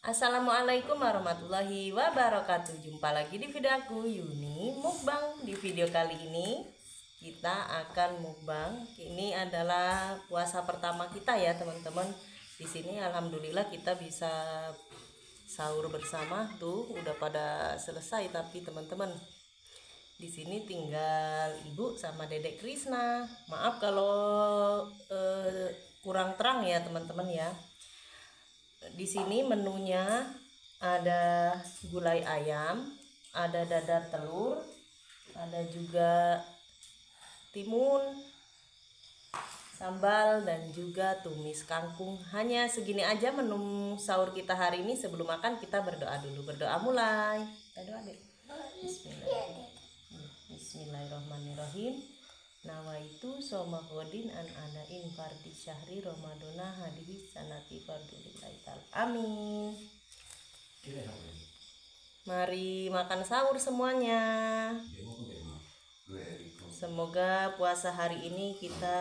Assalamualaikum warahmatullahi wabarakatuh. Jumpa lagi di video aku Yuni Mukbang. Di video kali ini kita akan mukbang. Ini adalah puasa pertama kita ya teman-teman. Di sini alhamdulillah kita bisa sahur bersama. Tuh udah pada selesai, tapi teman-teman di sini tinggal ibu sama dedek Krisna. Maaf kalau kurang terang ya teman-teman ya. Di sini menunya ada gulai ayam, ada dadar telur, ada juga timun, sambal, dan juga tumis kangkung. Hanya segini aja menu sahur kita hari ini. Sebelum makan kita berdoa dulu. Berdoa mulai. Kita doa deh. Bismillahirrahmanirrahim. Nawaitu soma hodin an adain fardi syahri Ramadana hadihi sanati fardulillahi ta'ala. Amin. Mari makan sahur semuanya. Semoga puasa hari ini kita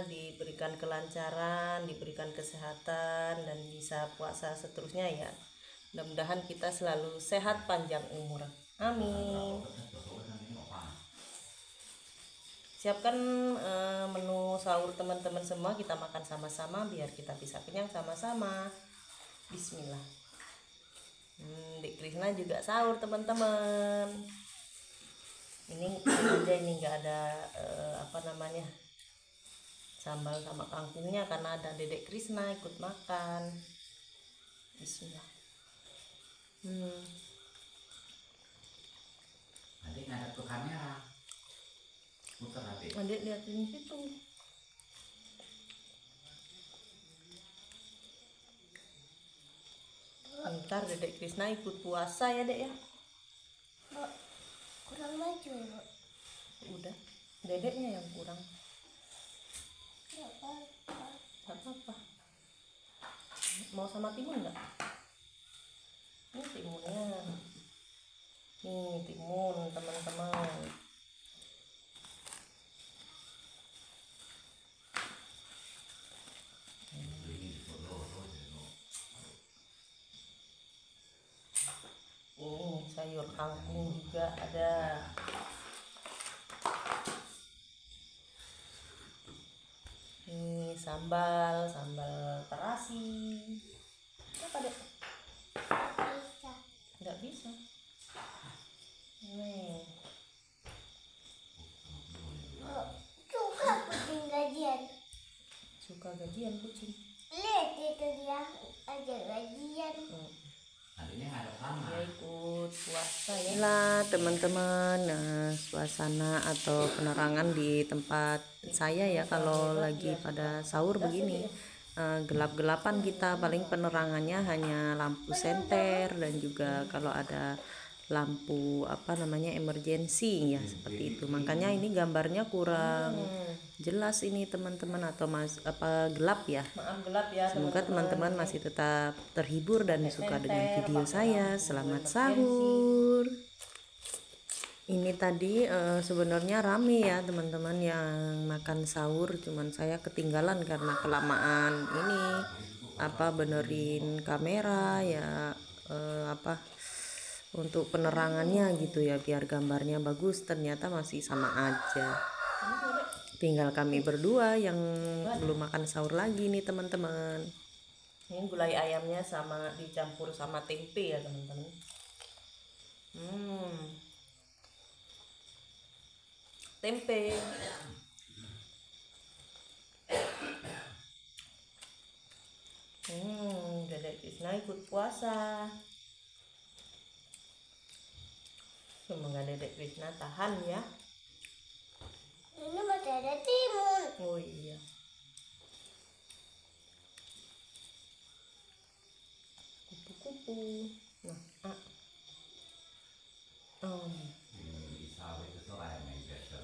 diberikan kelancaran, diberikan kesehatan, dan bisa puasa seterusnya ya. Mudah-mudahan kita selalu sehat panjang umur. Amin. Siapkan menu sahur teman-teman semua, kita makan sama-sama biar kita bisa kenyang sama-sama. Bismillah. Dek Krisna juga sahur teman-teman. Ini aja, ini nggak ada sambal sama kangkungnya karena ada dedek Krisna ikut makan. Bismillah. Adik ngadep ke kamera. Muter adik. Adik liatin situ. Ntar dedek Krisna ikut puasa ya dek ya. Kurang maju. Udah, dedeknya yang kurang. Gak apa-apa. Gak apa-apa. Mau sama timun nggak? Ini timunnya. Nih timun teman-teman. Ini sayur kangkung juga ada. Ini sambal terasi. Apa dek? Bisa. Nggak bisa. Nih. Suka kucing gajian. Suka gajian kucing. Lihat itu dia ada gajian. Adiknya ngadep kamera. Dia ikut puasa ya. Inilah teman-teman suasana atau penerangan di tempat saya ya kalau lagi pada sahur begini. Gelap-gelapan kita, paling penerangannya hanya lampu senter dan juga kalau ada lampu emergency ya seperti itu. Makanya ini gambarnya kurang jelas ini teman-teman, atau gelap ya. Maaf gelap ya. Semoga teman-teman masih tetap terhibur dan suka dengan video saya. Selamat sahur. Ini tadi sebenarnya rame ya teman-teman yang makan sahur, cuman saya ketinggalan karena kelamaan ini benerin kamera ya, untuk penerangannya gitu ya, biar gambarnya bagus. Ternyata masih sama aja. Tinggal kami berdua yang belum makan sahur lagi nih teman-teman. Ini gulai ayamnya sama dicampur sama tempe ya teman-teman. Tempe. Dedek Krisna ikut puasa. Semoga dedek Krisna tahan ya. Ini masih ada timun. Oh iya. Kupu-kupu. Nah, Ini isawe itu soalnya yang biasa.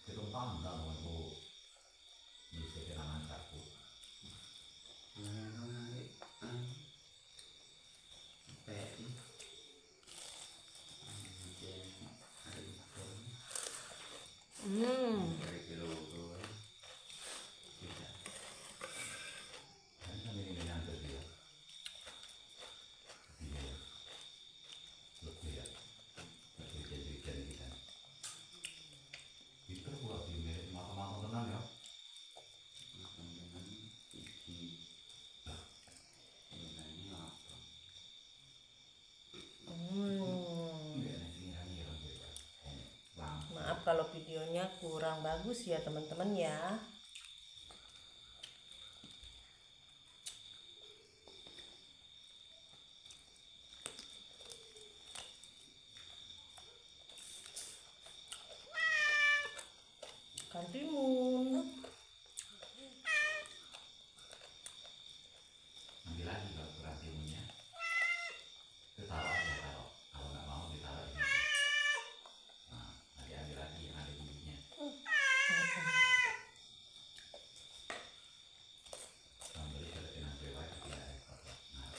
Kita pandang untuk bisa kenangan aku. kalau videonya kurang bagus ya teman-teman ya. Ikan timun. Ambil lagi kalau kurang timunnya. Itu taruh aja, taruh. Kalau nggak mau ditaruh ini. Nah, nanti ambil lagi yang ada bumbunya. Sambal itu ada dengan bebas tidak repot. Nah,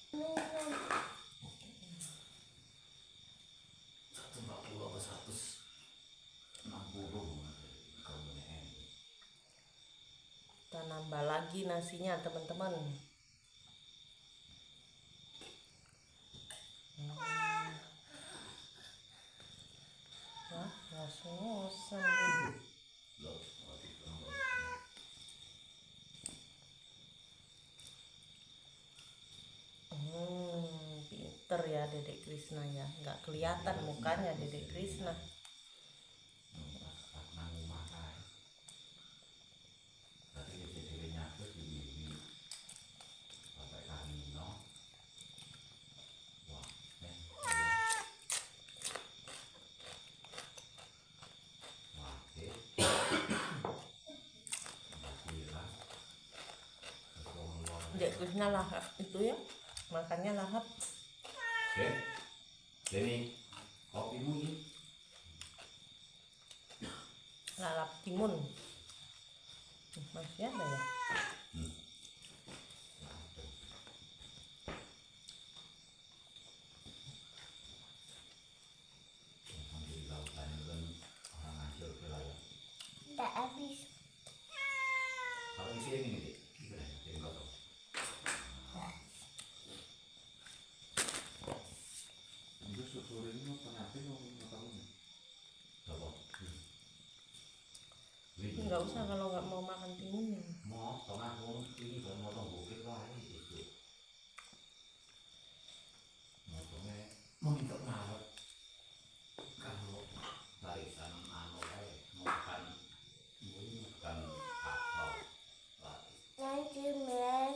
minum 140 apa 160 kalau bener. Kita nambah lagi nasinya teman-teman. Wah, ngos-ngosan nih. Loh, waktu itu Pinter ya Dedek Krisna ya. Nggak kelihatan mukanya Dedek Krisna. pas nang rumah kan. Tadi dia nyatu di Bapak Kamino. Wah, wah, Dedek Krisna lahap itu ya. Makannya lahap. Jadi kopimu ini Lalap timun. Masih ada ya? di lautan itu kan orang hancur ke laut. tak habis. Kalau isi ini nih, gimana? Jadi kotor. Itu sore ini mau pengen mau tahu nih. Coba. Nggak usah kalau nggak mau makan timunnya. Mau tengah mau ini kan motong bukit lagi itu. Motongnya mau minta maaf. Kalau barisan anu mau makan ini bukan kapal. Nanti men.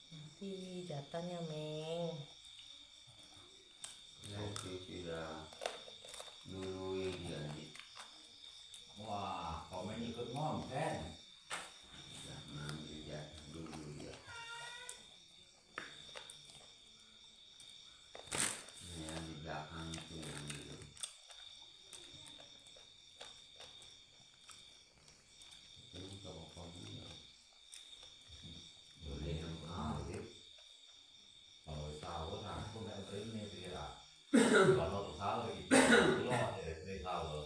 Nanti jatahnya Meng. Nanti tidak dulu dia nih. Wah, komen ikut ngonten. Jangan dia dulu ya. Yang di belakang itu yang dulu. Itu kalau kamu ya. Boleh ngalih. Kalau sahur aku nggak berani kira. Kalau sahur itu loh dari sahur.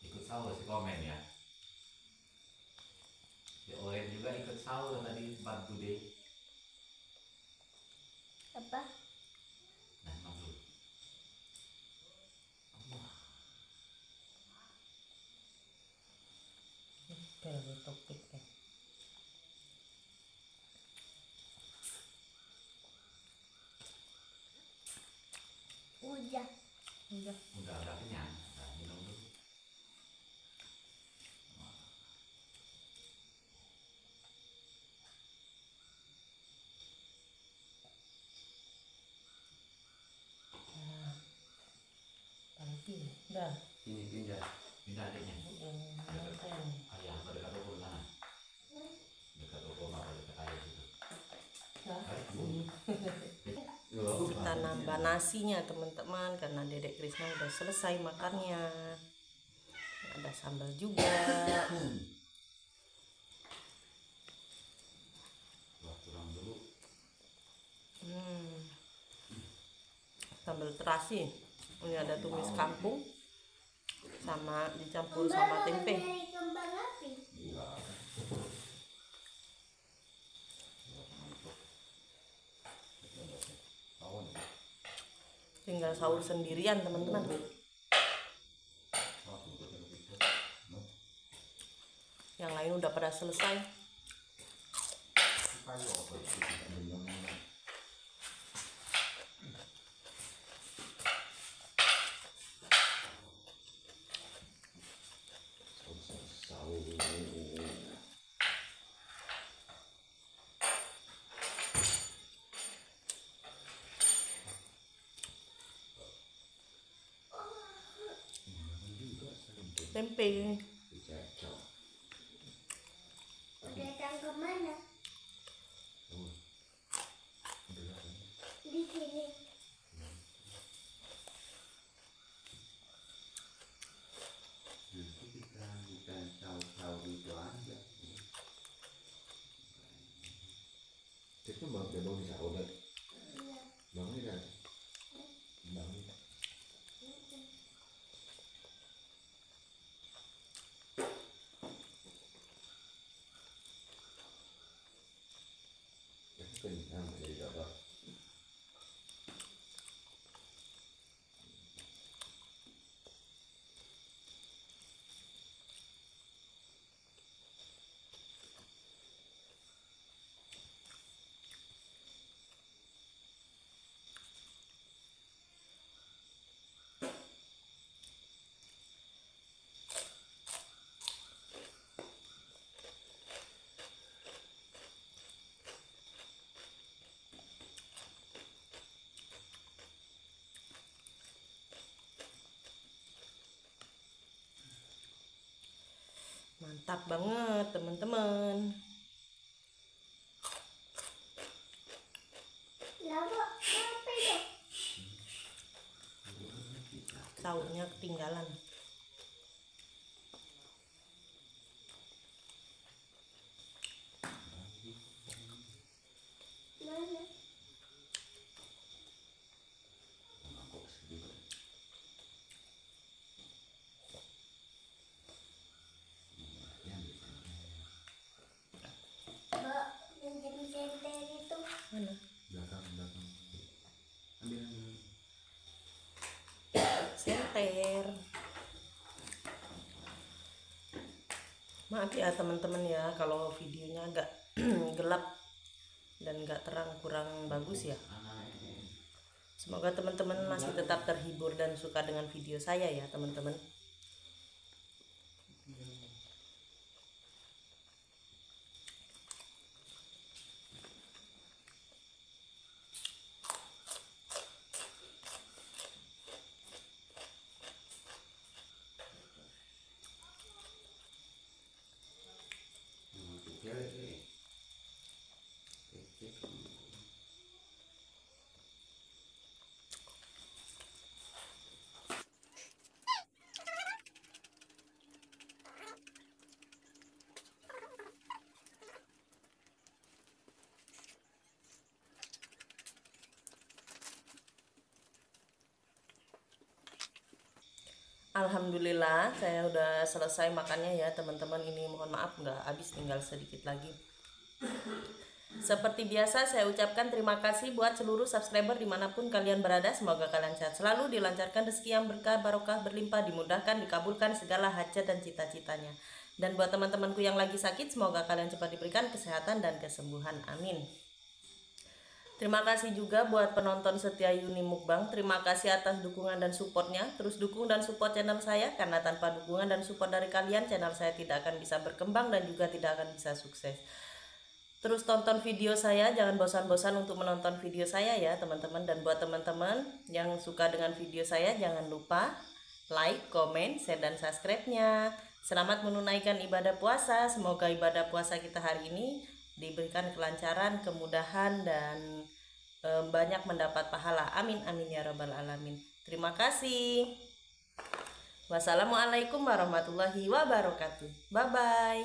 Ikut sahur si komen ya. Si Oren juga ikut sahur tadi bantu deh. Apa? Nah, maksud. Bel topik ya. Udah. Udah. Udah kenyang. Nah, minum dulu. Apalagi udah. Ini pindah. Pindah adiknya. Nonton. Ayah apa dekat toko sana? Dekat toko apa dekat ayah situ? Kita nambah nasinya teman-teman karena Dedek Krisna udah selesai makannya. Ada sambal juga. Wah, kurang dulu. Sambal terasi. Ini ada tumis kangkung sama dicampur sama tempe. Dari kembang api. Iya. Tahun tinggal sahur sendirian teman-teman. Yang lain udah pada selesai. Tempe. Datang ke mana? Di sini. Justru kita tahu itu aja. Itu bang bisa udah bang ini kan bang ini. Kenyang jadi dapat. Mantap banget teman-teman. Lalu apa itu? Sahurnya ketinggalan. Mana? Mbak, pinjam senter itu. Mana? Belakang. Ambil. Senter. Maaf ya teman-teman ya kalau videonya agak gelap dan gak terang, kurang bagus ya. Semoga teman-teman masih tetap terhibur dan suka dengan video saya ya teman-teman. Alhamdulillah saya udah selesai makannya ya teman-teman. Ini mohon maaf nggak habis, tinggal sedikit lagi. Seperti biasa saya ucapkan terima kasih buat seluruh subscriber dimanapun kalian berada. Semoga kalian sehat selalu, dilancarkan rezeki yang berkah, barokah, berlimpah, dimudahkan, dikabulkan segala hajat dan cita-citanya. Dan buat teman-temanku yang lagi sakit, semoga kalian cepat diberikan kesehatan dan kesembuhan. Amin. Terima kasih juga buat penonton setia Yuni Mukbang. Terima kasih atas dukungan dan supportnya. Terus dukung dan support channel saya, karena tanpa dukungan dan support dari kalian, channel saya tidak akan bisa berkembang dan juga tidak akan bisa sukses. Terus tonton video saya, jangan bosan-bosan untuk menonton video saya ya teman-teman. Dan buat teman-teman yang suka dengan video saya, jangan lupa like, komen, share, dan subscribe-nya. Selamat menunaikan ibadah puasa. Semoga ibadah puasa kita hari ini diberikan kelancaran, kemudahan, dan banyak mendapat pahala. Amin amin ya rabbal alamin. Terima kasih. Wassalamualaikum warahmatullahi wabarakatuh. Bye bye.